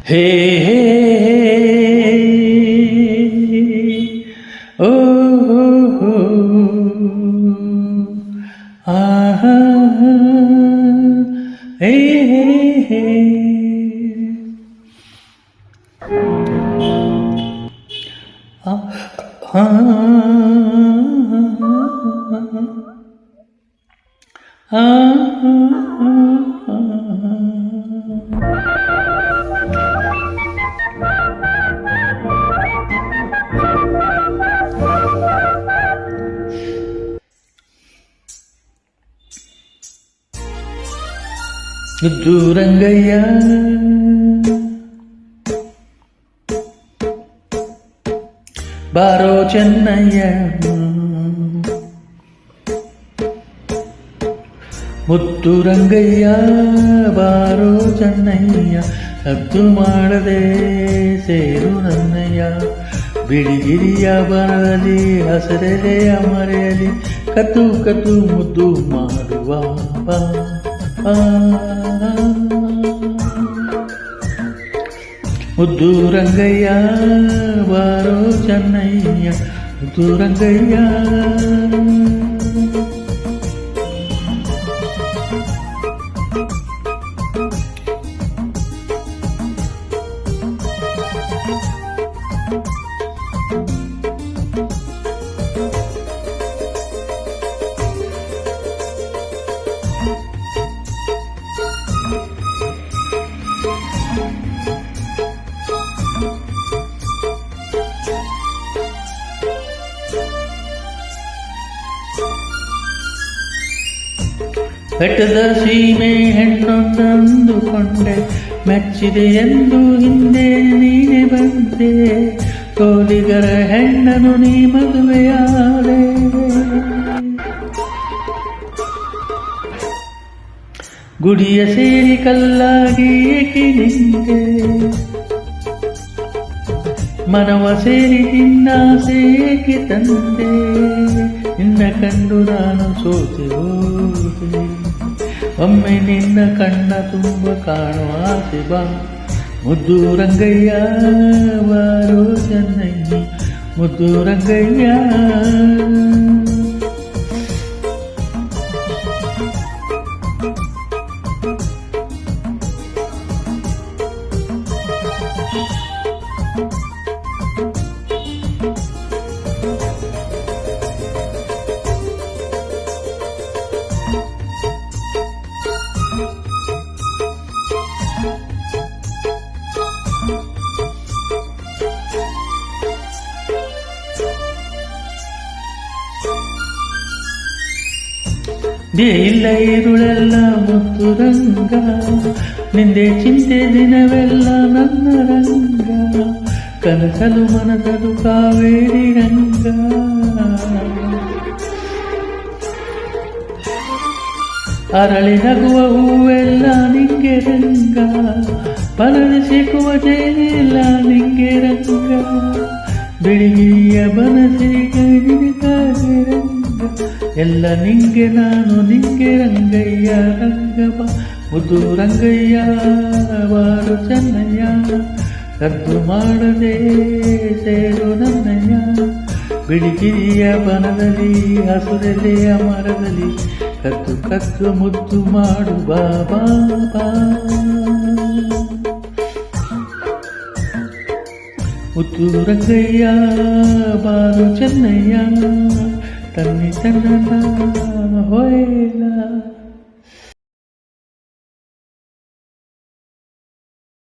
ಹೇ ಹೇ ಓ ಹೋ ಆಹಾ ಹೇ ಹೇ ಮುದ್ದು ರಂಗಯ್ಯ ಬಾರೋ ಚೆನ್ನಯ್ಯ ಮುದ್ದು ರಂಗಯ್ಯ ಬಾರೋ ಚೆನ್ನಯ್ಯ ಸದ್ದು ಮಾಡದೆ ಸೇರು ನನ್ನಯ್ಯ ಬಿಳಿಗಿರಿಯ ಬರಲಿ ಹಸರೆಲೆಯ ಮರೆಯಲಿ ಕತ್ತು ಕತ್ತು ಮುದ್ದು ಮಾಡುವ ಬಾ ಮುದ್ದು ರಂಗಯ್ಯ ಬಾರೋ ಚೆನ್ನಯ್ಯ ಮುದ್ದು ರಂಗಯ್ಯ ಬೆಟ್ಟದ ಸೀಮೆ ಹೆಣ್ಣೊಂದಂದುಕೊಂಡೆ ಮೆಚ್ಚಿದೆ ಎಂದು ಹಿಂದೆ ನೀನೆ ಬಂದೆ ತೋಲಿಗರ ಹೆಣ್ಣನು ನೀ ಮದುವೆಯಾದೆ ಗುಡಿಯ ಸೇರಿ ಕಲ್ಲಾಗಿ ಏಕೆ ನಿಂದೆ ಮನವ ಸೇರಿ ನಿನ್ನಾಸೆ ಏಕೆ ತಂದೆ ನಿನ್ನ ಕಂಡು ನಾನು ಸೋತೆ ಹೋದೆ ಒಮ್ಮೆ ನಿನ್ನ ಕಣ್ಣ ತುಂಬ ಕಾಣುವ ಆಸೆ ಬಾ ಮುದ್ದು ರಂಗಯ್ಯ ಬಾರೋ ಚೆನ್ನಯ್ಯ ಮುದ್ದು ರಂಗಯ್ಯ ಇಲ್ಲ ಇರುಳೆಲ್ಲ ಮುತ್ತು ರಂಗ ನಿಂದೆ ಚಿಂತೆ ದಿನವೆಲ್ಲ ನನ್ನ ರಂಗ ಕನಸಲು ಮನಸಲು ಕಾವೇರಿ ರಂಗ ಅರಳಿ ನಗುವ ಹೂವೆಲ್ಲ ನಿಂಗೆ ರಂಗ ಪರಳಿ ಸಿಕ್ಕುವ ಜೇನೆಲ್ಲ ನಿಂಗೆ ರಂಗ ಬೆಳಿಗ್ಗೆಯ ಬನಸಿಗೆ ನಿನಗಾಗಿ ರಂಗ ಎಲ್ಲ ನಿಂಗೆ ನಾನು ನಿಂಗೆ ರಂಗಯ್ಯ ರಂಗಬ ಮುದ್ದು ರಂಗಯ್ಯ ಬಾರೋ ಚೆನ್ನಯ್ಯ ಕದ್ದು ಮಾಡದೆ ಸೇರು ನನ್ನಯ್ಯ ಬಿಳಿಗಿರಿಯ ಬನದಲ್ಲಿ ಹಸುರೆಲೆಯ ಮರದಲ್ಲಿ ಕದ್ದು ಕದ್ದು ಮುದ್ದು ಮಾಡು ಬಾಬಾ ಮುದ್ದು ರಂಗಯ್ಯ ಬಾರೋ ಚೆನ್ನಯ್ಯ ತನ್ನಿ ತನ್ನ ಹೋಯ್